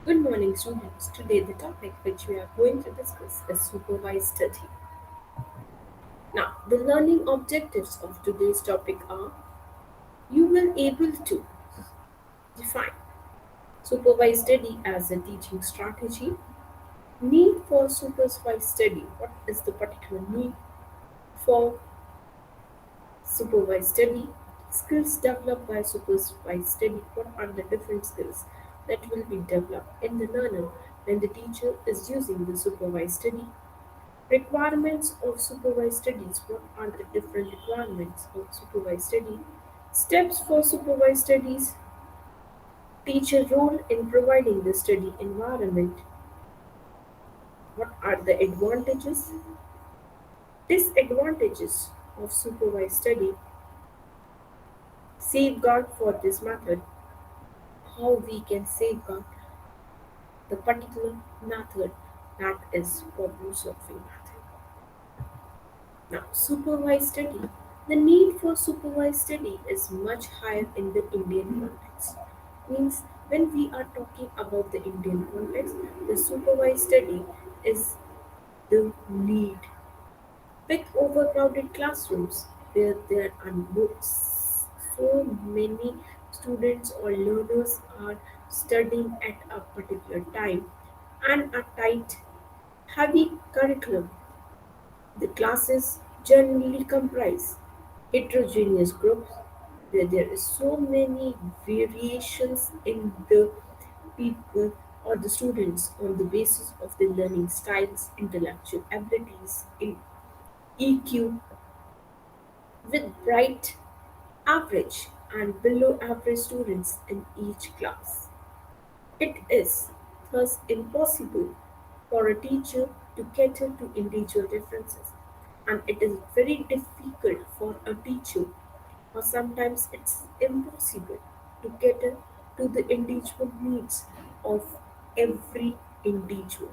Good morning, students. Today, the topic which we are going to discuss is supervised study. Now, the learning objectives of today's topic are you will able to define supervised study as a teaching strategy, need for supervised study. What is the particular need for supervised study? Skills developed by supervised study. What are the different skills that will be developed in the learner when the teacher is using the supervised study? Requirements of supervised studies. What are the different requirements of supervised study? Steps for supervised studies. Teacher role in providing the study environment. What are the advantages? Disadvantages of supervised study. Safeguard for this method. How we can safeguard the particular method that is problem solving method. Now, supervised study. The need for supervised study is much higher in the Indian context. Means when we are talking about the Indian context, the supervised study is the need. Big overcrowded classrooms where there are so many students or learners are studying at a particular time and a tight, heavy curriculum. The classes generally comprise heterogeneous groups where there is so many variations in the people or the students on the basis of their learning styles, intellectual abilities, in EQ, with bright, average, and below average students in each class. It is thus impossible for a teacher to cater to individual differences, and it is very difficult for a teacher, or sometimes it's impossible, to cater to the individual needs of every individual.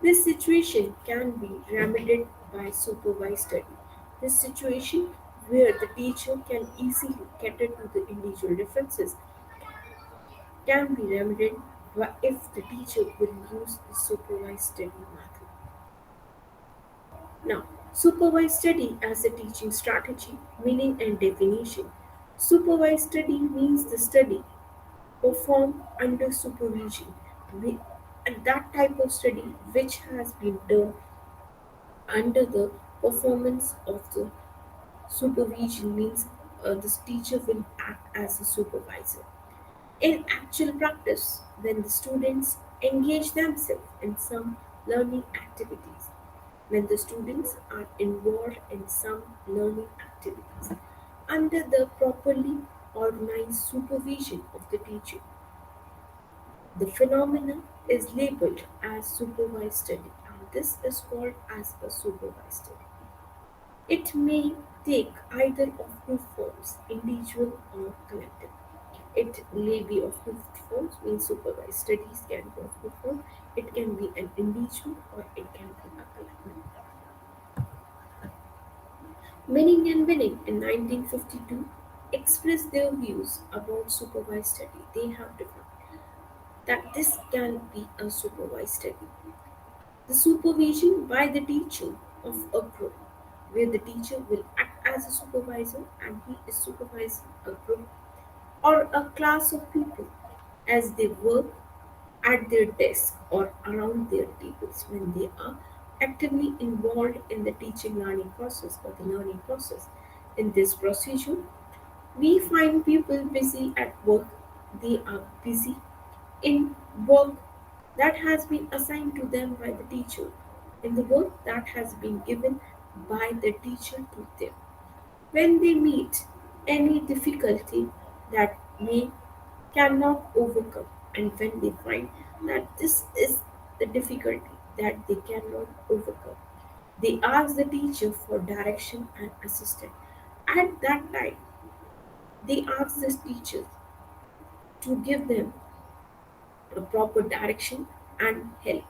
This situation can be remedied by supervised study. This situation where the teacher can easily cater to the individual differences can be remedied if the teacher will use the supervised study method. Now, supervised study as a teaching strategy, meaning and definition. Supervised study means the study performed under supervision. We, and that type of study which has been done under the performance of the supervision means this teacher will act as a supervisor. In actual practice, when the students engage themselves in some learning activities, when the students are involved in some learning activities under the properly organized supervision of the teacher, the phenomenon is labeled as supervised study, and this is called as a supervised study. It may take either of two forms, individual or collective. It may be of two forms, means supervised studies can be of two forms. It can be an individual or it can be a collective. Manning and Winning in 1952 expressed their views about supervised study. They have defined that this can be a supervised study. The supervision by the teacher of a group, where the teacher will act as a supervisor and he is supervising a group or a class of people as they work at their desk or around their tables when they are actively involved in the teaching learning process or the learning process. In this procedure, we find people busy at work, they are busy in work that has been assigned to them by the teacher, in the work that has been given by the teacher to them. When they meet any difficulty that they cannot overcome, and when they find that this is the difficulty that they cannot overcome, they ask the teacher for direction and assistance. At that time, they ask the teacher to give them a proper direction and help.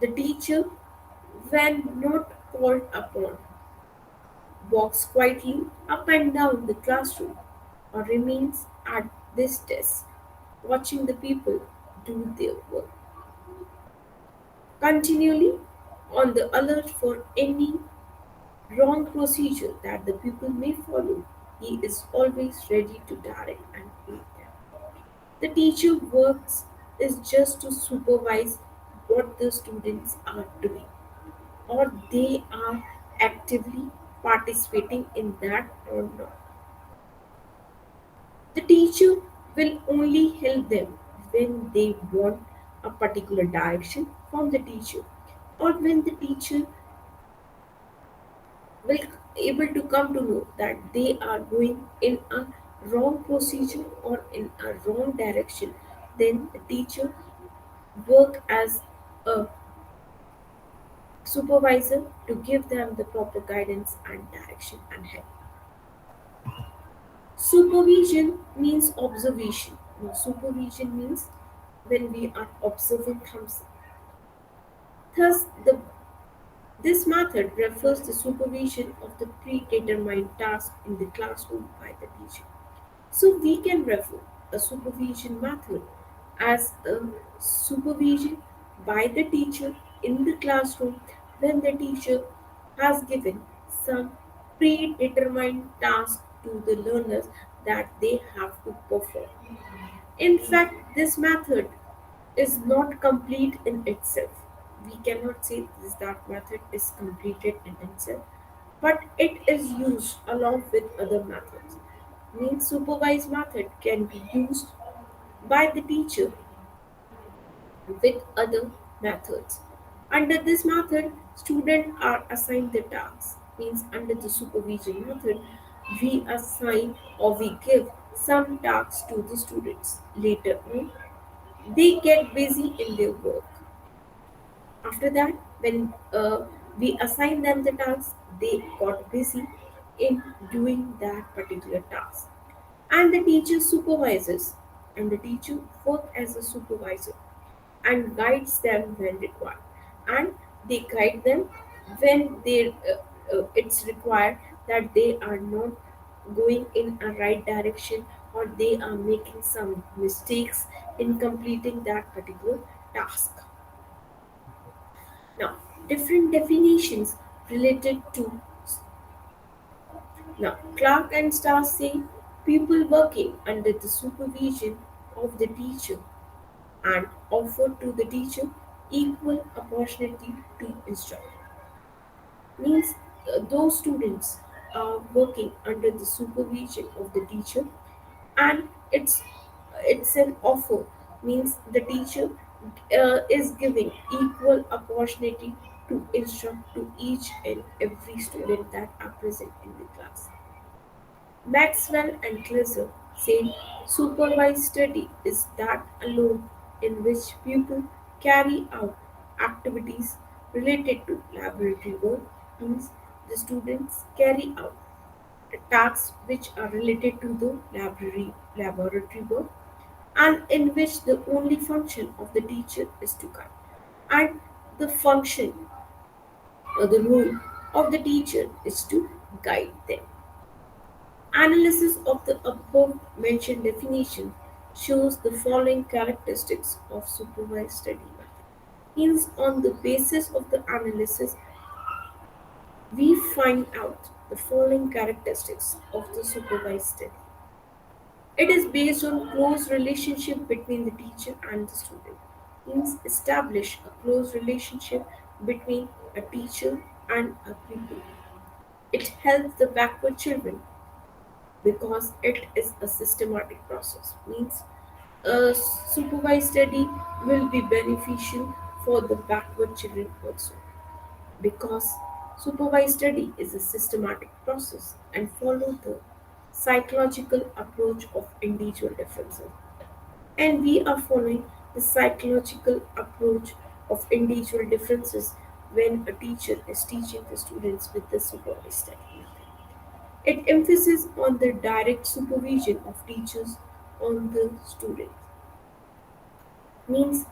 The teacher, when not called upon, walks quietly up and down the classroom or remains at this desk, watching the people do their work. Continually on the alert for any wrong procedure that the pupil may follow, he is always ready to direct and aid them. The teacher works is just to supervise what the students are doing or they are actively participating in that or not. The teacher will only help them when they want a particular direction from the teacher or when the teacher will able to come to know that they are going in a wrong procedure or in a wrong direction, then the teacher work as a supervisor to give them the proper guidance and direction and help. Supervision means observation. Now, supervision means when we are observing something. Thus, this method refers to supervision of the predetermined task in the classroom by the teacher. So we can refer a supervision method as a supervision by the teacher in the classroom when the teacher has given some predetermined task to the learners that they have to perform. In fact, this method is not complete in itself. We cannot say this that method is completed in itself, but it is used along with other methods. Means supervised method can be used by the teacher with other methods. Under this method, students are assigned the tasks. Means under the supervision method, we assign or we give some tasks to the students. Later on, they get busy in their work. After that, when we assign them the task, they got busy in doing that particular task. And the teacher supervises, and the teacher work as a supervisor and guides them when required. And they guide them when it's required that they are not going in a right direction or they are making some mistakes in completing that particular task. Now, different definitions related to now Clark and Starr say people working under the supervision of the teacher and offer to the teacher equal opportunity to instruct. Means those students are working under the supervision of the teacher and it's an offer means the teacher is giving equal opportunity to instruct to each and every student that are present in the class. Maxwell and Clisser said supervised study is that alone in which pupils carry out activities related to laboratory work, means the students carry out tasks which are related to the laboratory work and in which the only function of the teacher is to guide and the function or the role of the teacher is to guide them. Analysis of the above mentioned definition shows the following characteristics of supervised study method. Hence, on the basis of the analysis, we find out the following characteristics of the supervised study. It is based on close relationship between the teacher and the student. Means establish a close relationship between a teacher and a pupil. It helps the backward children because it is a systematic process. Means a supervised study will be beneficial for the backward children also because supervised study is a systematic process and follow the psychological approach of individual differences. And we are following the psychological approach of individual differences when a teacher is teaching the students with the supervised study method. It emphasizes on the direct supervision of teachers on the students. Means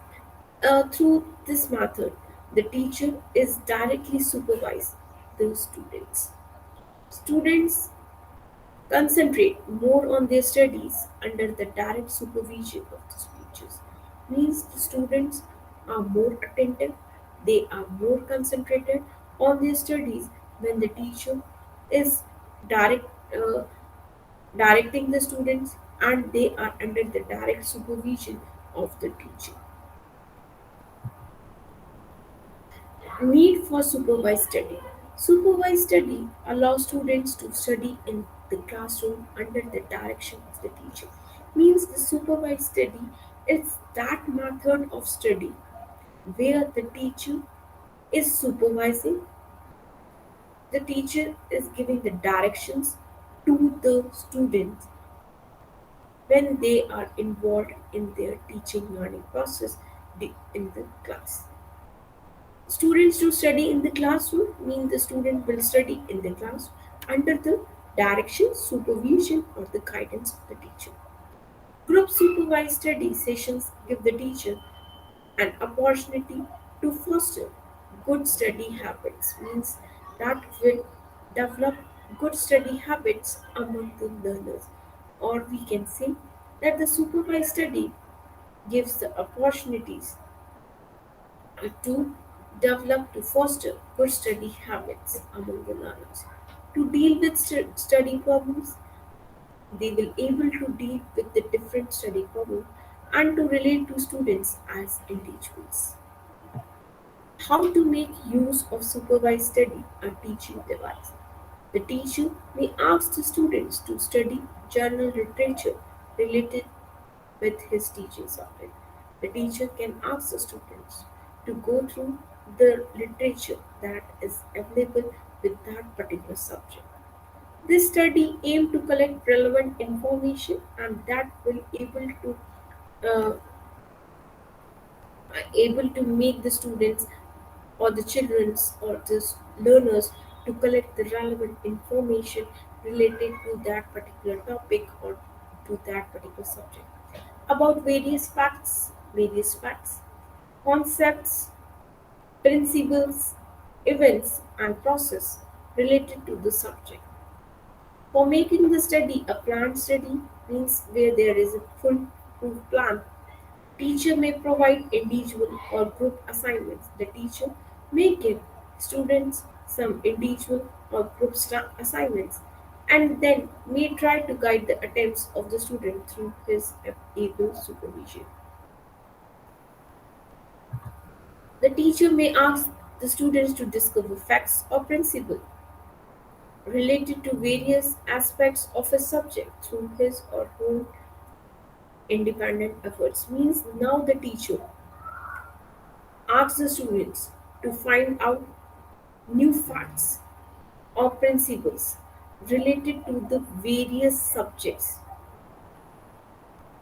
through this method, the teacher is directly supervise the students. Students concentrate more on their studies under the direct supervision of the teachers. means the students are more attentive, they are more concentrated on their studies when the teacher is direct, uh, directing the students and they are under the direct supervision of the teacher. Need for supervised study. Supervised study allows students to study in the classroom under the direction of the teacher. Means the supervised study is that method of study where the teacher is supervising, the teacher is giving the directions to the students when they are involved in their teaching learning process in the class. Students to study in the classroom mean the student will study in the class under the direction, supervision, or the guidance of the teacher. Group supervised study sessions give the teacher an opportunity to foster good study habits, means that will develop good study habits among the learners. Or we can say that the supervised study gives the opportunities to develop to foster good study habits among the learners. To deal with study problems, they will able to deal with the different study problems and to relate to students as individuals. How to make use of supervised study a teaching device. The teacher may ask the students to study journal literature related with his teaching subject. The teacher can ask the students to go through the literature that is available with that particular subject. This study aims to collect relevant information and that will uh, able to make the students or the children's or the learners to collect the relevant information related to that particular topic or to that particular subject about various facts, concepts, principles, events, and process related to the subject. For making the study a planned study means where there is a foolproof plan. Teacher may provide individual or group assignments. The teacher may give students some individual or group assignments and then may try to guide the attempts of the student through his able supervision. The teacher may ask the students to discover facts or principles related to various aspects of a subject through his or her independent efforts. Means now the teacher asks the students to find out new facts or principles related to the various subjects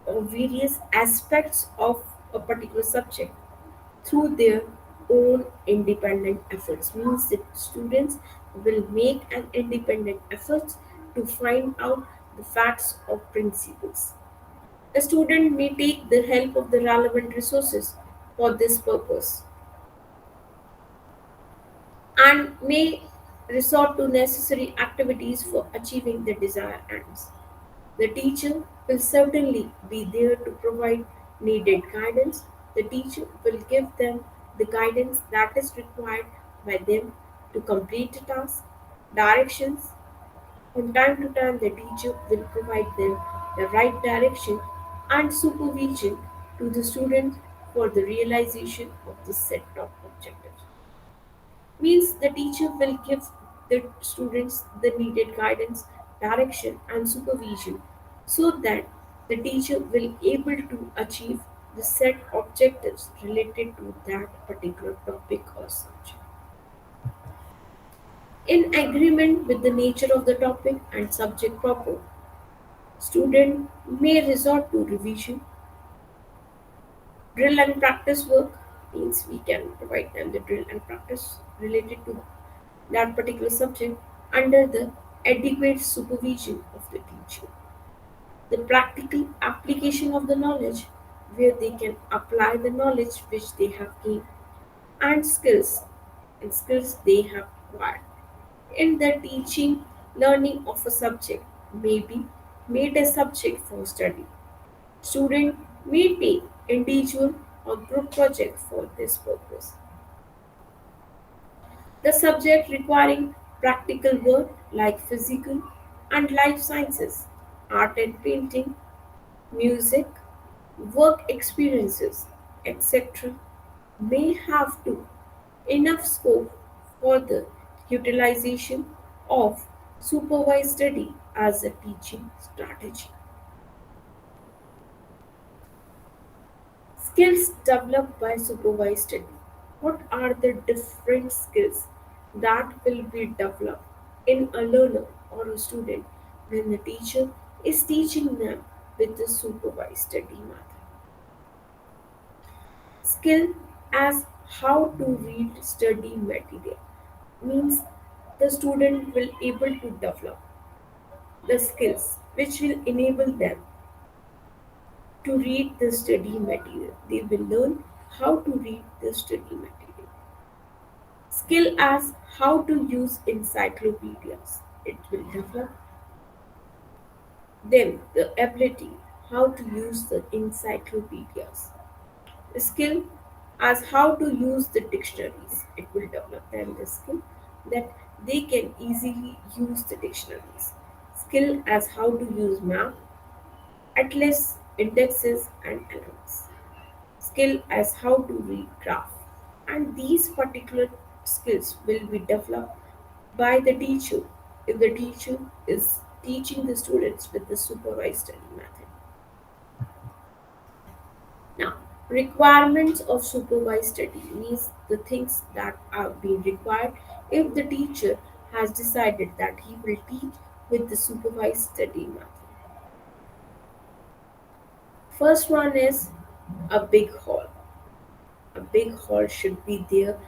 or various aspects of a particular subject through their own independent efforts. Means that students will make an independent effort to find out the facts or principles. A student may take the help of the relevant resources for this purpose and may resort to necessary activities for achieving the desired ends. The teacher will certainly be there to provide needed guidance. The teacher will give them the guidance that is required by them to complete the task, directions. From time to time, the teacher will provide them the right direction and supervision to the student for the realization of the set of objectives. Means the teacher will give the students the needed guidance, direction, and supervision so that the teacher will able to achieve the set objectives related to that particular topic or subject. In agreement with the nature of the topic and subject proper, student may resort to revision, drill and practice work. Means we can provide them the drill and practice related to that particular subject under the adequate supervision of the teacher. The practical application of the knowledge, where they can apply the knowledge which they have gained and skills they have acquired in the teaching learning of a subject may be made a subject for study. Student may take individual or group project for this purpose. The subject requiring practical work like physical and life sciences, art and painting, music, work experiences, etc. may have to enough scope for the utilization of supervised study as a teaching strategy. Skills developed by supervised study. What are the different skills that will be developed in a learner or a student when the teacher is teaching them with the supervised study method? Skill as how to read study material means the student will able to develop the skills which will enable them to read the study material. They will learn how to read the study material. Skill as how to use encyclopedias. It will develop them the ability how to use the encyclopedias. The skill as how to use the dictionaries. It will develop them the skill that they can easily use the dictionaries. Skill as how to use map, atlas, indexes and elements. Skill as how to read graph. And these particular skills will be developed by the teacher if the teacher is teaching the students with the supervised study method. Now, requirements of supervised study means the things that are being required if the teacher has decided that he will teach with the supervised study method. First one is a big hall. A big hall should be there.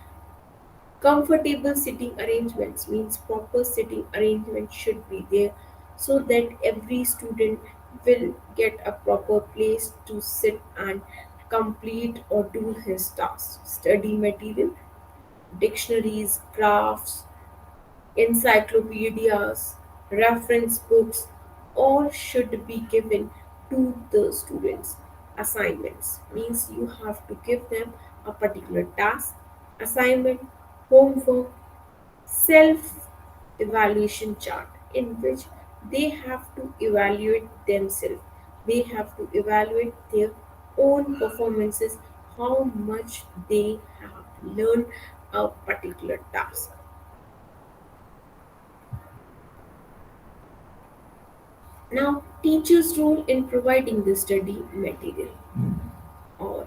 Comfortable sitting arrangements means proper sitting arrangement should be there so that every student will get a proper place to sit and complete or do his tasks. Study material, dictionaries, graphs, encyclopedias, reference books, all should be given to the students. Assignments means you have to give them a particular task, assignment, homework, self evaluation chart in which they have to evaluate themselves. They have to evaluate their own performances, how much they have learned a particular task. Now, teachers' role in providing the study material or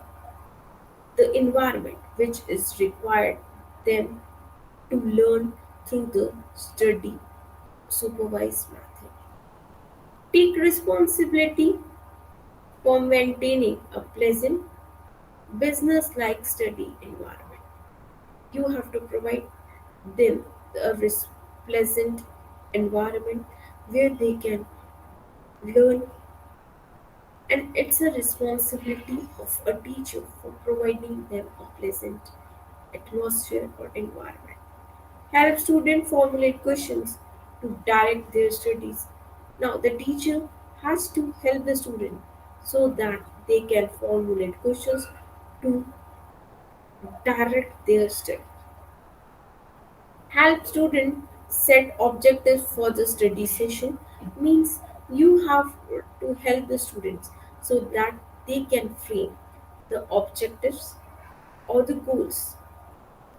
the environment which is required them to learn through the study supervised method. Take responsibility for maintaining a pleasant business like study environment. You have to provide them a pleasant environment where they can learn, and it's a responsibility of a teacher for providing them a pleasant atmosphere or environment. Help students formulate questions to direct their studies. Now, the teacher has to help the student so that they can formulate questions to direct their study. Help student set objectives for the study session means you have to help the students so that they can frame the objectives or the goals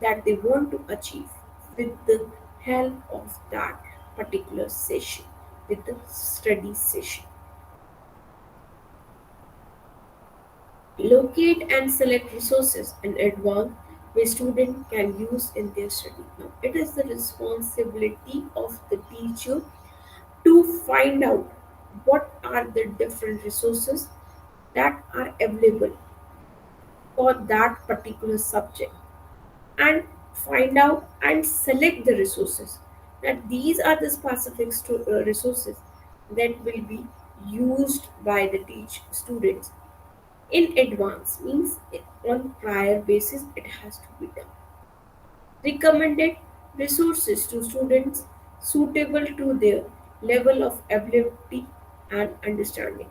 that they want to achieve with the help of that particular session, with the study session. Locate and select resources in advance where student can use in their study. Now, it is the responsibility of the teacher to find out what are the different resources that are available for that particular subject and find out and select the resources that these are the specific resources that will be used by the teach students in advance means on prior basis it has to be done. Recommended resources to students suitable to their level of ability and understanding.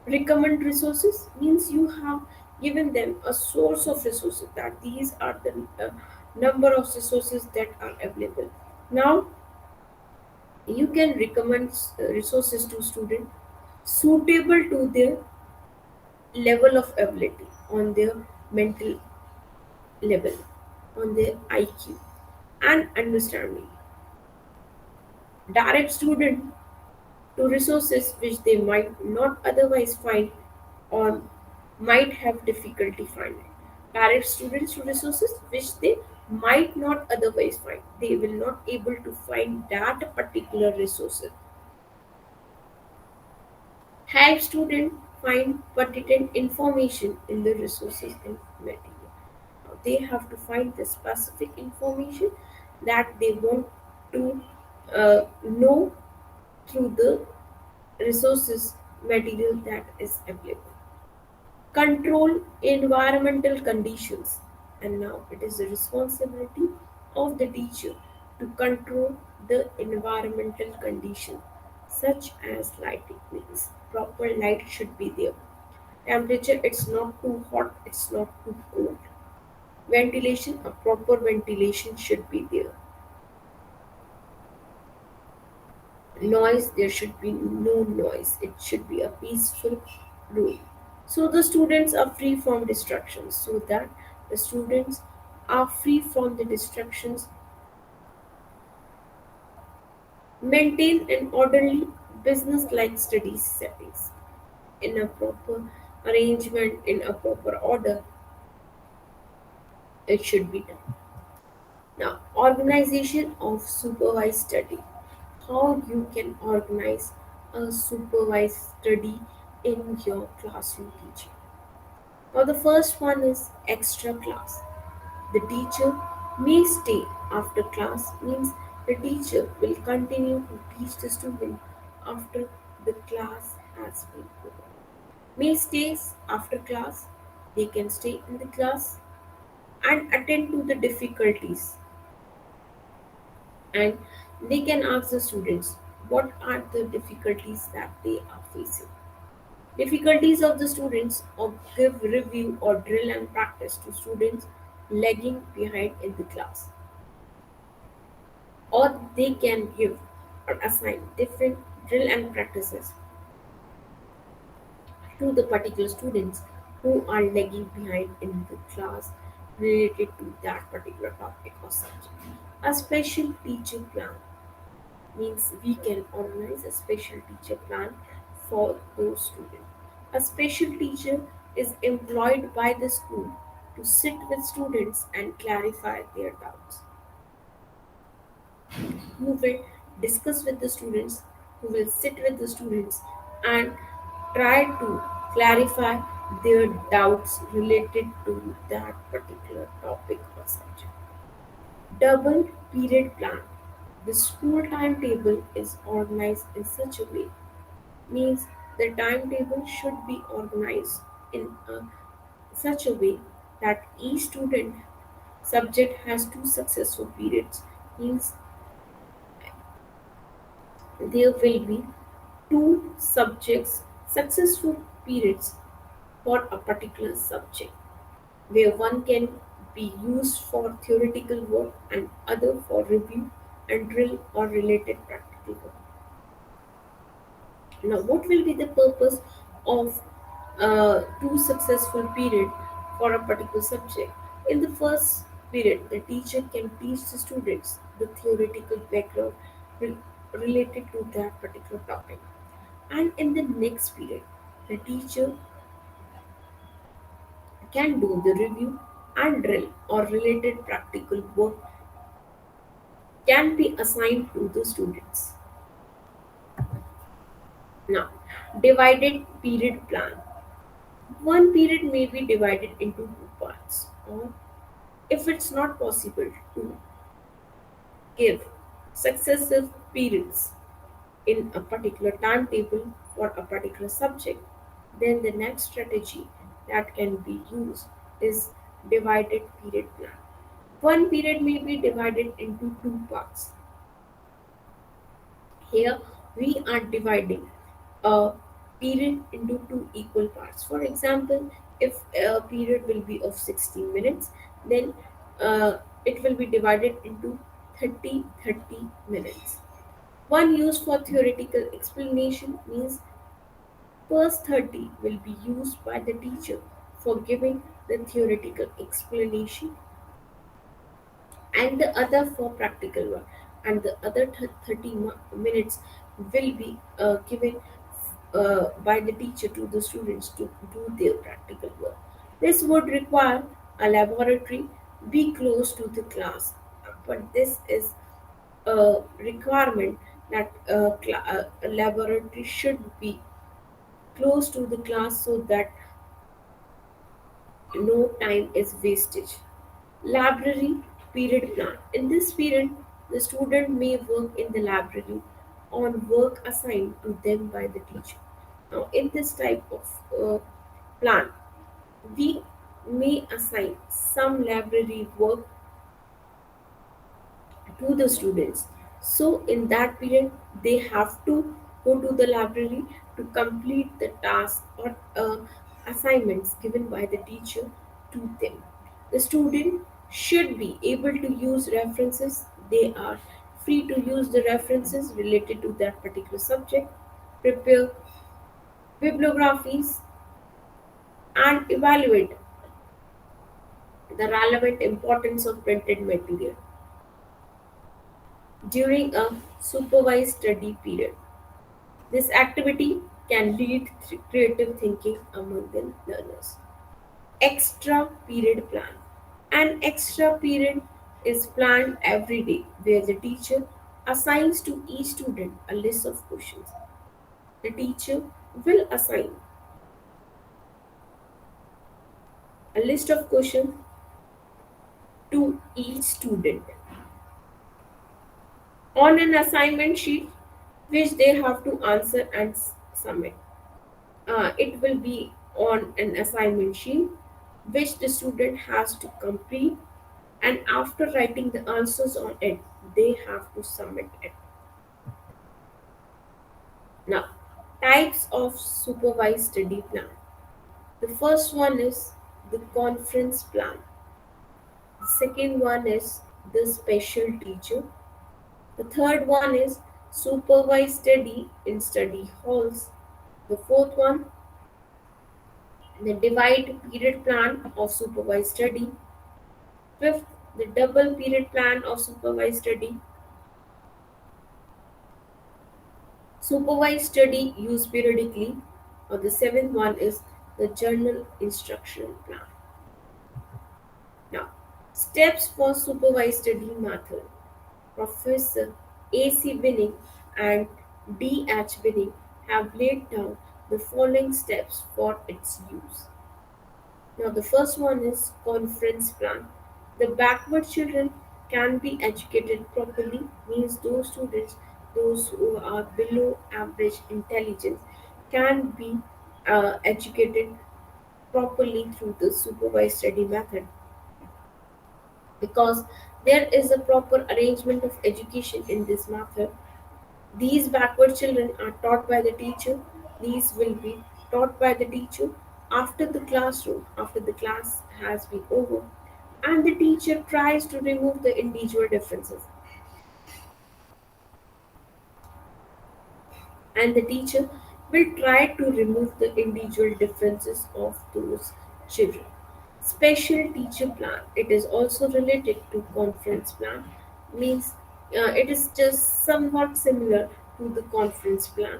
Recommend resources means you have given them a source of resources, that these are the number of resources that are available. Now you can recommend resources to student suitable to their level of ability, on their mental level, on their IQ and understanding. Direct student to resources which they might not otherwise find or might have difficulty finding. Direct students to resources which they might not otherwise find. They will not able to find that particular resources. Help student find pertinent information in the resources and material. Now they have to find the specific information that they want to know through the resources material that is available. Control environmental conditions, and now it is the responsibility of the teacher to control the environmental condition, such as lighting. Means proper light should be there, temperature it's not too hot, it's not too cold, ventilation, a proper ventilation should be there, noise, there should be no noise, it should be a peaceful room, so the students are free from distractions, so that the students are free from the distractions. Maintain an orderly business like study settings in a proper arrangement, in a proper order, it should be done. Now organization of supervised study, how you can organize a supervised study in your classroom teaching. Now, the first one is extra class. The teacher may stay after class, means the teacher will continue to teach the student after the class has been over. May stays after class, they can stay in the class and attend to the difficulties, and they can ask the students what are the difficulties that they are facing. Difficulties of the students, or give review or drill and practice to students lagging behind in the class. Or they can give or assign different drill and practices to the particular students who are lagging behind in the class related to that particular topic or subject. A special teacher plan, means we can organize a special teacher plan for those students. A special teacher is employed by the school to sit with students and clarify their doubts, who will discuss with the students, who will sit with the students and try to clarify their doubts related to that particular topic or subject. Double period plan. The school timetable is organized in such a way, means the timetable should be organized in such a way that each student subject has two successful periods, means there will be two subjects successful periods for a particular subject, where one can be used for theoretical work and other for review and drill or related practical work. Now, what will be the purpose of two successful period for a particular subject? In the first period, the teacher can teach the students the theoretical background re- related to that particular topic, and in the next period, the teacher can do the review and drill or related practical work can be assigned to the students. Now, divided period plan. One period may be divided into two parts, or if it's not possible to give successive periods in a particular timetable for a particular subject, then the next strategy that can be used is divided period plan. One period may be divided into two parts. Here we are dividing a period into two equal parts. For example, If a period will be of 60 minutes, then it will be divided into 30 minutes. One used for theoretical explanation means first 30 will be used by the teacher for giving the theoretical explanation, and the other for practical work, and the other 30 minutes will be given by the teacher to the students to do their practical work. This would require a laboratory be close to the class, but this is a requirement that a laboratory should be close to the class so that no time is wastage. Library period plan. In this period, the student may work in the library on work assigned to them by the teacher. Now, in this type of plan, we may assign some library work to the students. So, in that period, they have to go to the library to complete the task or assignments given by the teacher to them. The student should be able to use references. They are free to use the references related to that particular subject, prepare bibliographies, and evaluate the relevant importance of printed material during a supervised study period. This activity can lead to creative thinking among the learners. Extra period plan. An extra period is planned every day where the teacher assigns to each student a list of questions. The teacher will assign a list of questions to each student on an assignment sheet which they have to answer and submit. It will be on an assignment sheet which the student has to complete, and after writing the answers on it, they have to submit it. Now, types of supervised study plan. The first one is the conference plan. The second one is the special teacher. The third one is supervised study in study halls. The fourth one, the divide period plan of supervised study. Fifth, the double period plan of supervised study. Supervised study used periodically. Or the seventh one is the journal instruction plan. Now, steps for supervised study method. Professor A.C. Binning and D.H. Binning have laid down the following steps for its use. Now, the first one is conference plan. The backward children can be educated properly, means those students, those who are below average intelligence, can be educated properly through the supervised study method, because there is a proper arrangement of education in this method. These backward children are taught by the teacher. These will be taught by the teacher after the classroom, after the class has been over, and the teacher tries to remove the individual differences. And the teacher will try to remove the individual differences of those children. Special teacher plan. It is also related to conference plan. Means it is just somewhat similar to the conference plan.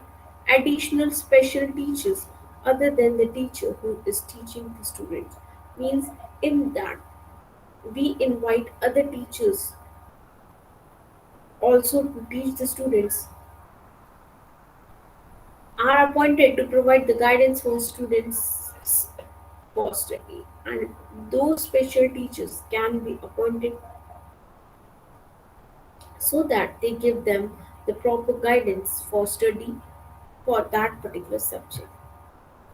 Additional special teachers other than the teacher who is teaching the students, means in that we invite other teachers also to teach the students, are appointed to provide the guidance for students for study, and those special teachers can be appointed so that they give them the proper guidance for study for that particular subject.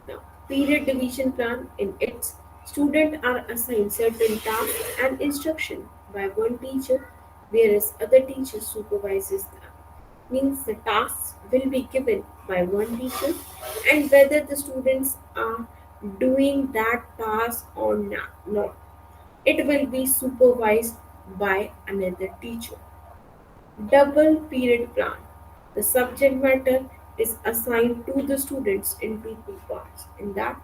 Now, period division plan, in its students are assigned certain tasks and instruction by one teacher, whereas other teacher supervises them. Means the tasks will be given by one teacher, and whether the students are doing that task or not. It will be supervised by another teacher. Double period plan. The subject matter is assigned to the students into two parts. In that,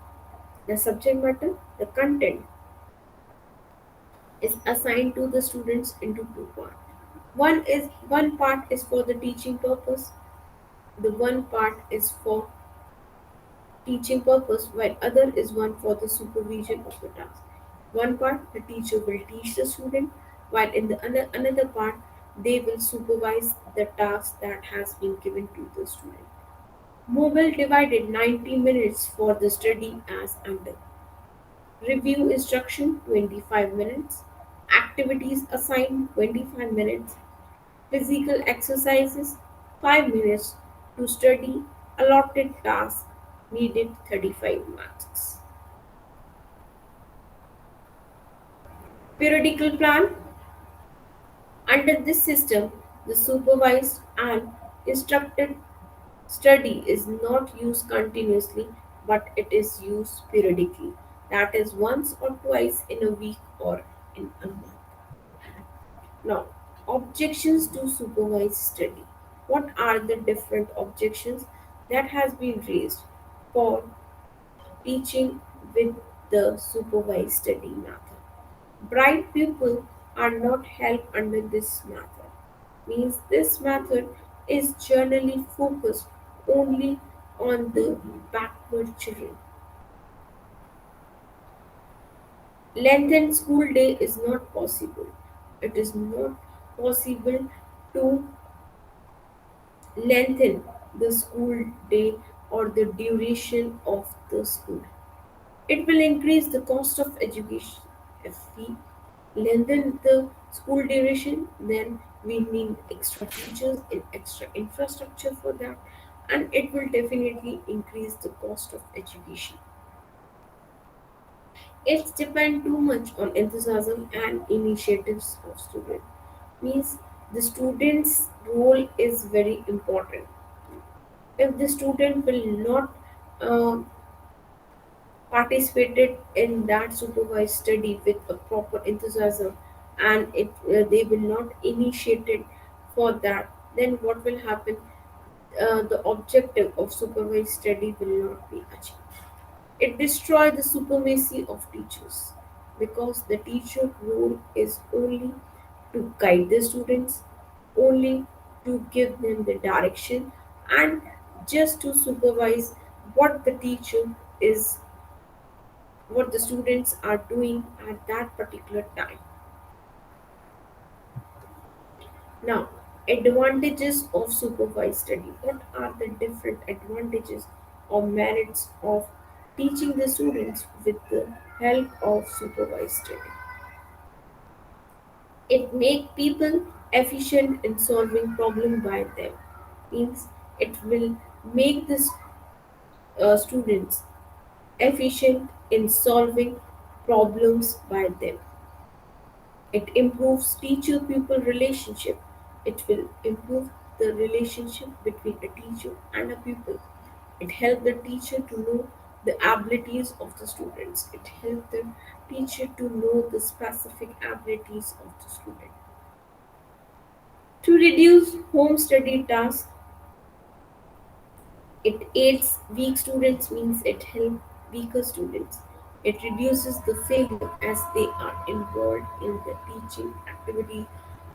the subject matter, the content is assigned to the students into two parts. One part is for the teaching purpose, the one part is for teaching purpose, while other is one for the supervision of the task. One part the teacher will teach the student, while in the another part they will supervise the task that has been given to the student. Mobile divided 90 minutes for the study as under. Review instruction 25 minutes. Activities assigned 25 minutes. Physical exercises 5 minutes to study. Allotted task needed 35 marks. Periodical plan. Under this system, the supervised and instructed study is not used continuously, but it is used periodically. That is once or twice in a week or in a month. Now, objections to supervised study. What are the different objections that has been raised for teaching with the supervised study method? Bright people are not helped under this method. Means this method is generally focused only on the backward children. Lengthened school day is not possible. It is not possible to lengthen the school day or the duration of the school. It will increase the cost of education. If we lengthen the school duration, then we need extra teachers and extra infrastructure for that, and it will definitely increase the cost of education. It depends too much on enthusiasm and initiatives of students. Means the student's role is very important. If the student will not uh, participated in that supervised study with a proper enthusiasm, and they will not initiated for that, then what will happen? The objective of supervised study will not be achieved. It destroys the supremacy of teachers because the teacher role is only to guide the students, only to give them the direction, and just to supervise what the teacher is what the students are doing at that particular time. Now, advantages of supervised study. What are the different advantages or merits of teaching the students with the help of supervised study? It make people efficient in solving problem by them. Means it will make the students efficient in solving problems by them. It improves teacher pupil relationship. It will improve the relationship between a teacher and a pupil. It helps the teacher to know the abilities of the students. It helps the teacher to know the specific abilities of the student. To reduce home study tasks, it aids weak students, means it helps weaker students. It reduces the failure as they are involved in the teaching activity.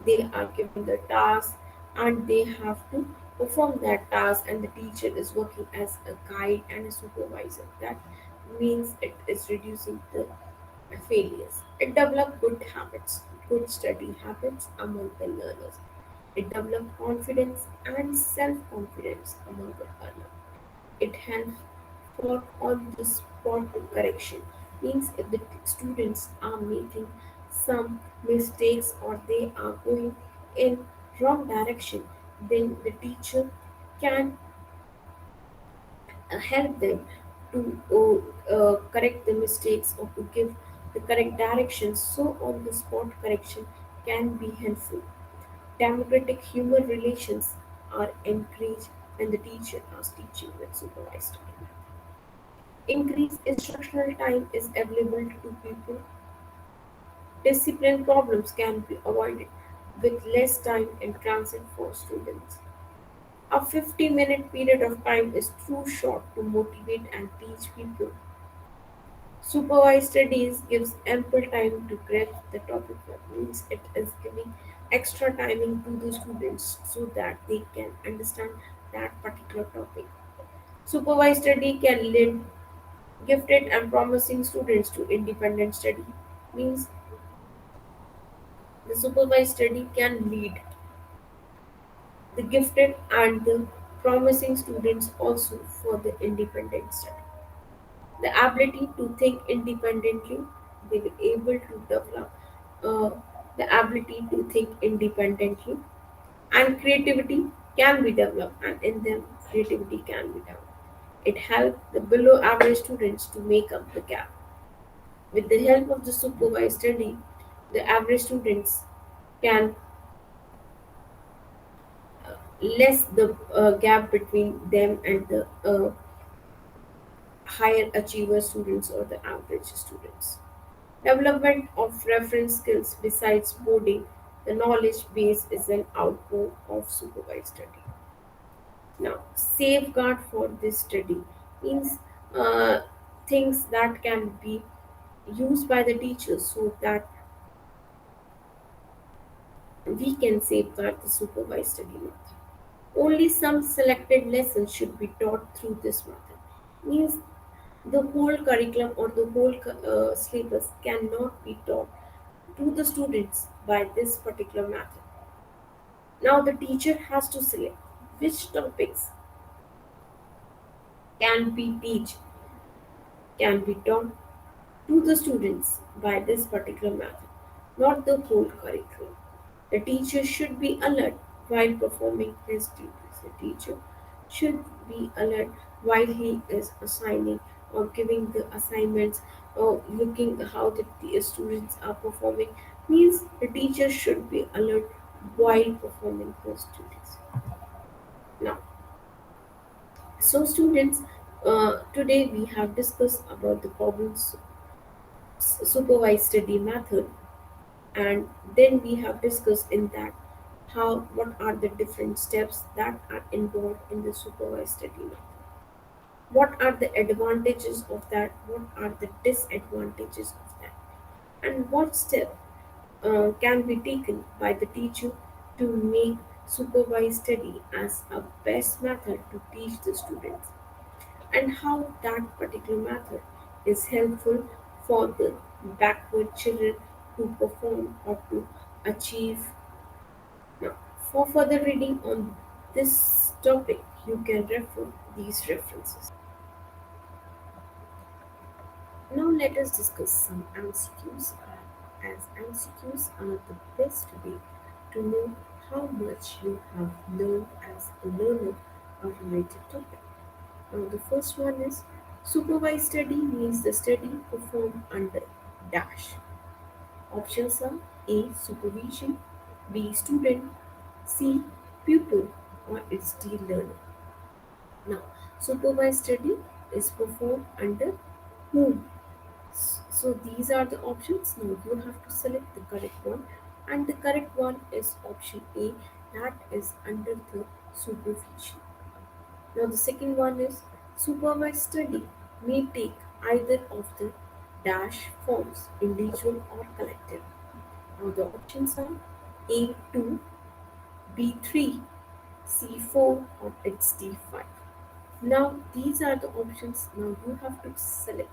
They are given the task and they have to perform that task, and the teacher is working as a guide and a supervisor. That means it is reducing the failures. It develops good habits, good study habits among the learners. It develops confidence and self confidence among the learners. It helps for on the spot correction. Means if the students are making some mistakes or they are going in wrong direction, then the teacher can help them to correct the mistakes or to give the correct directions. So on the spot correction can be helpful. Democratic human relations are encouraged when the teacher is teaching with supervised learning. Increased instructional time is available to people. Discipline problems can be avoided with less time in transit for students. A 50-minute period of time is too short to motivate and teach people. Supervised studies gives ample time to grasp the topic. That means it is giving extra timing to the students so that they can understand that particular topic. Supervised study can lead gifted and promising students to independent study. Means the supervised study can lead the gifted and the promising students also for the independent study. The ability to think independently, they will able to develop uh, the ability to think independently, and creativity can be developed, and in them creativity can be developed. It helps the below average students to make up the gap. With the help of the supervised study, the average students can less the gap between them and the higher achiever students or the average students. Development of reference skills besides boarding, the knowledge base is an outcome of supervised study. Now, safeguard for this study means uh, things that can be used by the teachers so that we can safeguard the supervised study method. Only some selected lessons should be taught through this method. Means the whole curriculum or the whole syllabus cannot be taught to the students by this particular method. Now the teacher has to select which topics can be teach can be taught to the students by this particular method, not the whole curriculum. The teacher should be alert while performing his duties. The teacher should be alert while he is assigning or giving the assignments or looking how the students are performing. Means the teacher should be alert while performing his duties. Now, so students, today we have discussed about the problems supervised study method, and then we have discussed in that how what are the different steps that are involved in the supervised study method, what are the advantages of that, what are the disadvantages of that, and what step can be taken by the teacher to make supervised study as a best method to teach the students, and how that particular method is helpful for the backward children to perform or to achieve. Now, for further reading on this topic, you can refer these references. Now, let us discuss some MCQs, as MCQs are the best way to know how much you have learned as a learner of a related topic. Now, the first one is supervised study means the study performed under dash. Options are A. Supervision, B. Student, C. Pupil, or it's D. Learner. Now, supervised study is performed under whom? So these are the options. Now you have to select the correct one, and the correct one is option A, that is under the supervision. Now the second one is supervised study may take either of the dash forms, individual or collective. Now the options are A2, B3, C4, or it's D5. Now these are the options. Now you have to select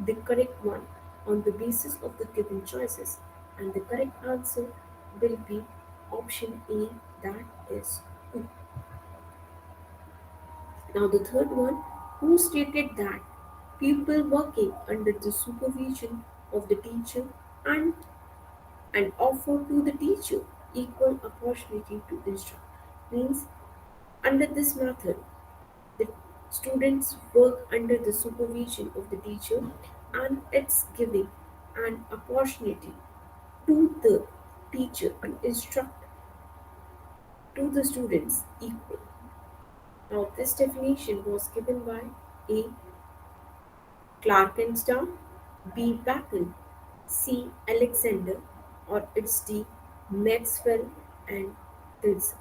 the correct one on the basis of the given choices, and the correct answer will be option A, that is 2. Now the third one, who stated that people working under the supervision of the teacher and offer to the teacher equal opportunity to instruct. Means under this method the students work under the supervision of the teacher, and it's giving an opportunity to the teacher to instruct to the students equal. Now, this definition was given by A. Clark and Star, B. Bacon, C. Alexander, or it's D. Maxwell and Wilson.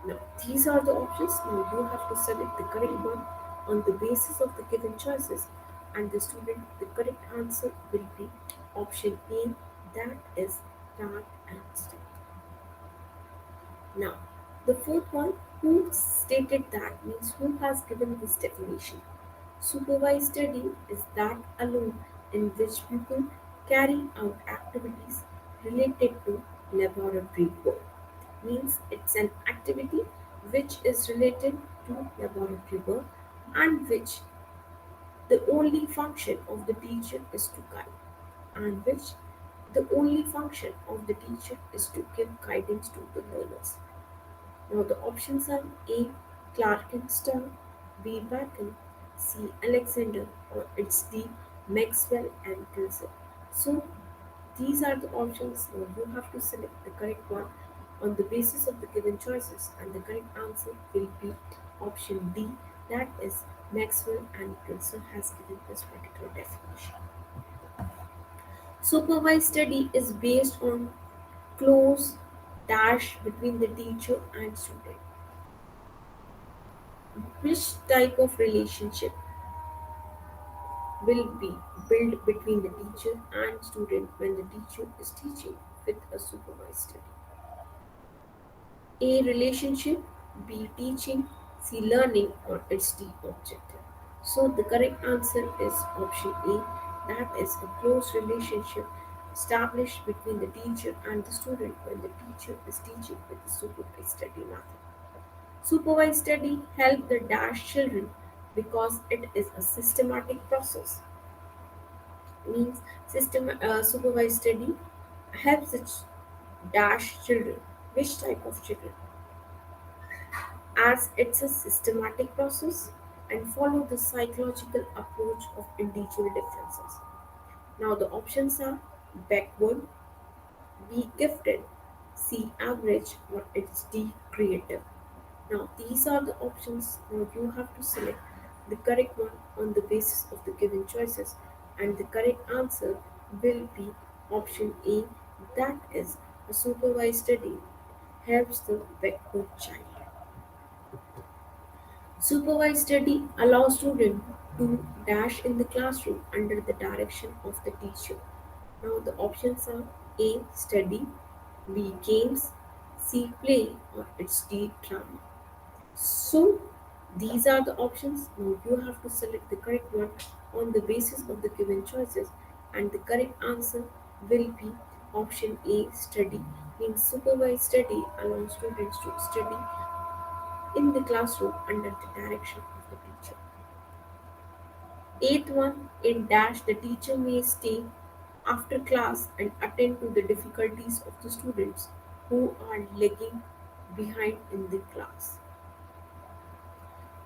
Now, these are the options. Now, you have to select the correct one on the basis of the given choices, and the correct answer will be option A, that is Clark and Star. Now, the fourth one, who stated that means who has given this definition. Supervised study is that alone in which people carry out activities related to laboratory work. Means it's an activity which is related to laboratory work and which the only function of the teacher is to guide and which the only function of the teacher is to give guidance to the learners. Now the options are A. Clarkenstown, B. Bacon, C. Alexander, or it's D. Maxwell and Gilson. So these are the options. Now you have to select the correct one on the basis of the given choices, and the correct answer will be option D. That is Maxwell and Gilson has given this particular definition. Supervised study is based on close dash between the teacher and student. Which type of relationship will be built between the teacher and student when the teacher is teaching with a supervised study? A. Relationship, B. Teaching, C. Learning, or it's D. Objective. So the correct answer is option A, that is a close relationship established between the teacher and the student when the teacher is teaching with the supervised study method. Supervised study help the dash children because it is a systematic process. Means supervised study helps the dash children. Which type of children? As it's a systematic process and follow the psychological approach of individual differences. Now the options are backward, B gifted, C average, or it's D creative. Now these are the options. Now you have to select the correct one on the basis of the given choices, and the correct answer will be option A, that is a supervised study helps the backward child. Supervised study allows students to dash in the classroom under the direction of the teacher. Now the options are A. Study, B. Games, C. Play, or it's D. Drama. So these are the options. Now you have to select the correct one on the basis of the given choices, and the correct answer will be option A. Study. Means supervised study allows students to study in the classroom under the direction of the teacher. Eighth one, in dash, the teacher may stay after class and attend to the difficulties of the students who are lagging behind in the class.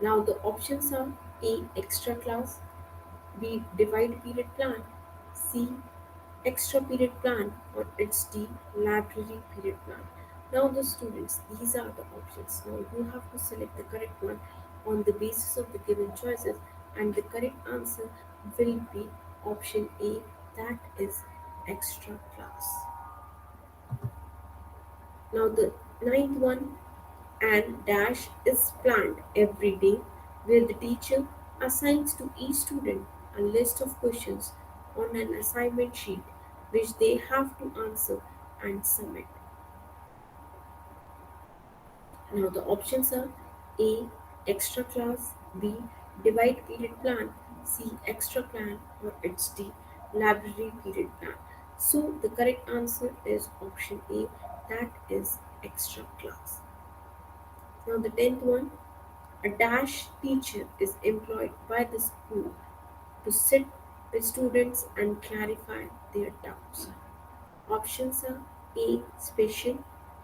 Now the options are A. Extra class, B. Divide period plan, C. Extra period plan, or it's D. Library period plan. Now the students, these are the options. Now you have to select the correct one on the basis of the given choices, and the correct answer will be option A, that is extra class. Now the ninth one, and dash is planned every day where the teacher assigns to each student a list of questions on an assignment sheet which they have to answer and submit. Now the options are A. Extra class, B. Divide period plan, C. Extra plan, or it's D. Library period plan. So the correct answer is option A, that is extra class. Now the tenth one, a dash teacher is employed by the school to sit with students and clarify their doubts. Options are A. Special,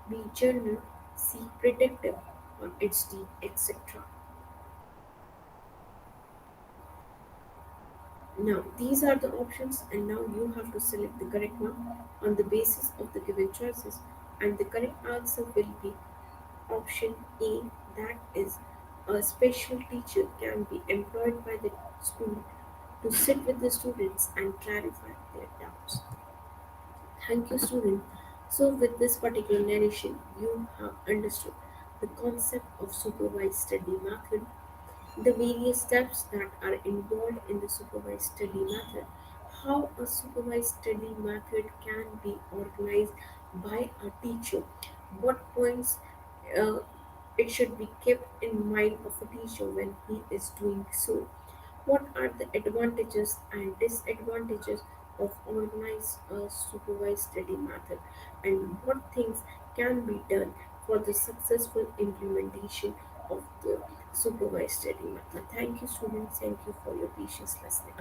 B. General, C. Predictive, or it's D. etc. Now these are the options, and now you have to select the correct one on the basis of the given choices, and the correct answer will be option A, that is a special teacher can be employed by the school to sit with the students and clarify their doubts. Thank you, student. So, with this particular narration, you have understood the concept of supervised study method, the various steps that are involved in the supervised study method, how a supervised study method can be organized by a teacher, what points uh, it should be kept in mind of a teacher when he is doing so, what are the advantages and disadvantages of organized supervised study method, and what things can be done for the successful implementation of the supervised study method. Thank you, students. Thank you for your patience listening.